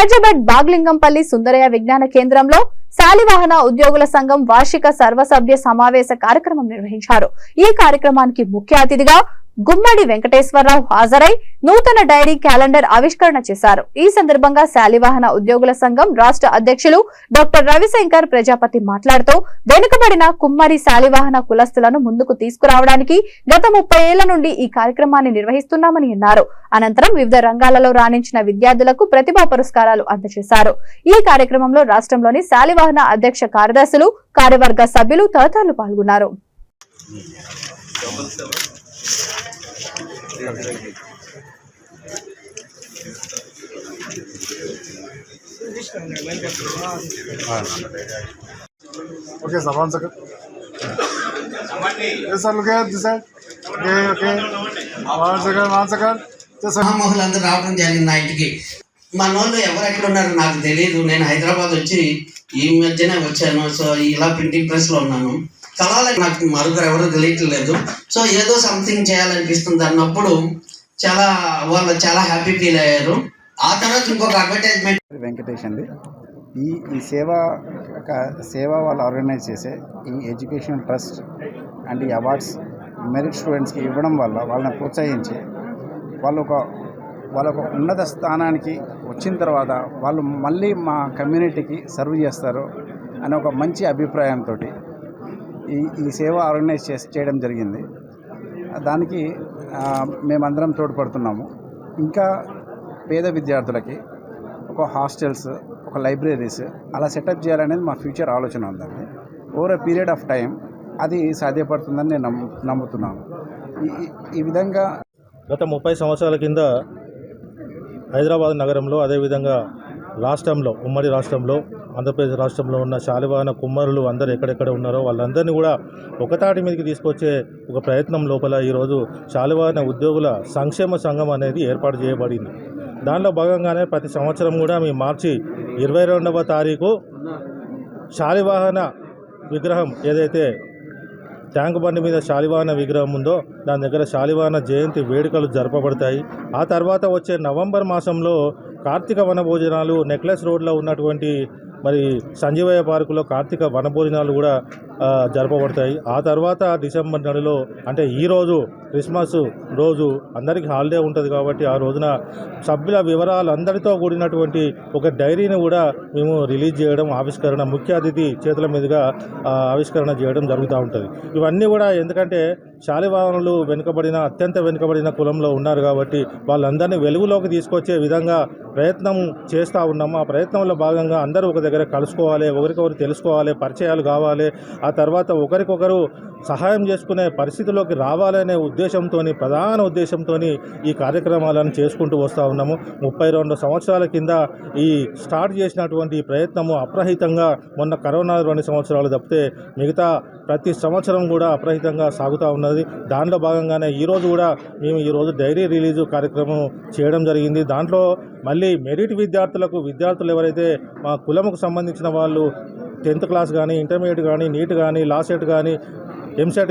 ఖైరజాబాద్ బాగ్లింగంపల్లి సుందరయ్య విజ్ఞాన కేంద్రంలో శాలివాహన ఉద్యోగుల సంఘం వార్షిక సర్వసభ్య సమావేశ కార్యక్రమం నిర్వహించారు. ఈ కార్యక్రమానికి ముఖ్య అతిథిగా గుమ్మడి వెంకటేశ్వరరావు హాజరై నూతన డైరీ క్యాలెండర్ ఆవిష్కరణ చేశారు. ఈ సందర్భంగా శాలివాహన ఉద్యోగుల సంఘం రాష్ట్ర అధ్యక్షులు డాక్టర్ రవిశంకర్ ప్రజాపతి మాట్లాడుతూ వెనుకబడిన కుమ్మరి శాలివాహన కులస్తులను ముందుకు తీసుకురావడానికి గత 30 ఏళ్ల నుండి ఈ కార్యక్రమాన్ని నిర్వహిస్తున్నామని అన్నారు. అనంతరం వివిధ రంగాలలో రాణించిన విద్యార్థులకు ప్రతిభా పురస్కారాలు అందజేశారు. ఈ కార్యక్రమంలో రాష్ట్రంలోని శాలివాహన అధ్యక్ష కార్యదర్శులు, కార్యవర్గ సభ్యులు తదితరులు పాల్గొన్నారు. Okay, sir, 1 second. Yes, sir, look at this side. Okay. 1 second. మహిళలందరూ రావడం జరిగింది నా ఇంటికి. మన వాళ్ళు ఎవరు ఎక్కడ ఉన్నారో నాకు తెలియదు. నేను హైదరాబాద్ వచ్చి ఈ మధ్యనే వచ్చాను. సో ఇలా ప్రింటింగ్ ప్రెస్లో ఉన్నాను. కళాలకు నాకు మరొకరు ఎవరో తెలియట్లేదు. సో ఏదో సంథింగ్ చేయాలనిపిస్తుంది అన్నప్పుడు వాళ్ళు చాలా హ్యాపీ ఫీల్ అయ్యారు. ఆ తర్వాత ఇంకొక అడ్వర్టైజ్మెంట్ వెంకటేష్ అండి. ఈ సేవ వాళ్ళు ఆర్గనైజ్ చేసే ఈ ఎడ్యుకేషనల్ ట్రస్ట్ అండ్ ఈ అవార్డ్స్ మెరిట్ స్టూడెంట్స్కి ఇవ్వడం వల్ల వాళ్ళని ప్రోత్సహించి వాళ్ళ ఒక ఉన్నత స్థానానికి వచ్చిన తర్వాత వాళ్ళు మళ్ళీ మా కమ్యూనిటీకి సర్వ్ చేస్తారు అనే ఒక మంచి అభిప్రాయంతో ఈ సేవ ఆర్గనైజ్ చేయడం జరిగింది. దానికి మేమందరం తోడ్పడుతున్నాము. ఇంకా పేద విద్యార్థులకి ఒక హాస్టల్స్, ఒక లైబ్రరీస్ అలా సెటప్ చేయాలనేది మా ఫ్యూచర్ ఆలోచన ఉందండి. Over a period of time అది సాధ్యపడుతుందని నేను నమ్ముతున్నాను. ఈ విధంగా గత 30 సంవత్సరాల కింద హైదరాబాద్ నగరంలో, అదేవిధంగా రాష్ట్రంలో, ఉమ్మడి రాష్ట్రంలో, ఆంధ్రప్రదేశ్ రాష్ట్రంలో ఉన్న శాలివాహన కుమ్మరులు అందరూ ఎక్కడెక్కడ ఉన్నారో వాళ్ళందరినీ కూడా ఒకతాటి మీదకి తీసుకొచ్చే ఒక ప్రయత్నం లోపల ఈరోజు శాలివాహన ఉద్యోగుల సంక్షేమ సంఘం అనేది ఏర్పాటు చేయబడింది. దానిలో భాగంగానే ప్రతి సంవత్సరం కూడా మీ మార్చి 22వ తారీఖు శాలివాహన విగ్రహం ఏదైతే ట్యాంక్ బండి మీద శాలివాహన విగ్రహం ఉందో దాని దగ్గర శాలివాహన జయంతి వేడుకలు జరపబడతాయి. ఆ తర్వాత వచ్చే నవంబర్ మాసంలో కార్తీక వనభోజనాలు నెక్లెస్ రోడ్లో ఉన్నటువంటి సంజీవయ్య పార్కులో కార్తీక వనభోజనాలు కూడా జరపబడతాయి. ఆ తర్వాత డిసెంబర్ నెలలో, అంటే ఈరోజు క్రిస్మస్ రోజు అందరికీ హాలిడే ఉంటుంది కాబట్టి ఆ రోజున సభ్యుల వివరాలు అందరితో కూడినటువంటి ఒక డైరీని కూడా మేము రిలీజ్ చేయడం, ఆవిష్కరణ ముఖ్య అతిథి చేతుల మీదుగా ఆవిష్కరణ చేయడం జరుగుతూ ఉంటుంది. ఇవన్నీ కూడా ఎందుకంటే శాలివాహనులు అత్యంత వెనుకబడిన కులంలో ఉన్నారు కాబట్టి వాళ్ళందరినీ వెలుగులోకి తీసుకొచ్చే విధంగా ప్రయత్నం చేస్తూ ఉన్నాము. ఆ ప్రయత్నంలో భాగంగా అందరూ ఒక దగ్గర కలుసుకోవాలి, ఒకరికొకరు తెలుసుకోవాలి, పరిచయాలు కావాలి, ఆ తర్వాత ఒకరికొకరు సహాయం చేసుకునే పరిస్థితిలోకి రావాలనే ప్రధాన ఉద్దేశంతో ఈ కార్యక్రమాలను చేసుకుంటూ వస్తూ ఉన్నాము. 32 సంవత్సరాల కింద ఈ స్టార్ట్ చేసినటువంటి ఈ ప్రయత్నము అప్రహితంగా మొన్న కరోనా 2 సంవత్సరాలు తప్పితే మిగతా ప్రతి సంవత్సరం కూడా అప్రహితంగా సాగుతూ ఉన్నది. దాంట్లో భాగంగానే ఈరోజు కూడా మేము ఈరోజు డైరీ రిలీజు కార్యక్రమం చేయడం జరిగింది. దాంట్లో మళ్ళీ మెరిట్ విద్యార్థులు ఎవరైతే మా కులముకు సంబంధించిన వాళ్ళు 10th క్లాస్ కానీ, ఇంటర్మీడియట్ కానీ, నీట్ కానీ, లా సెట్ కానీ, ఎంసెట్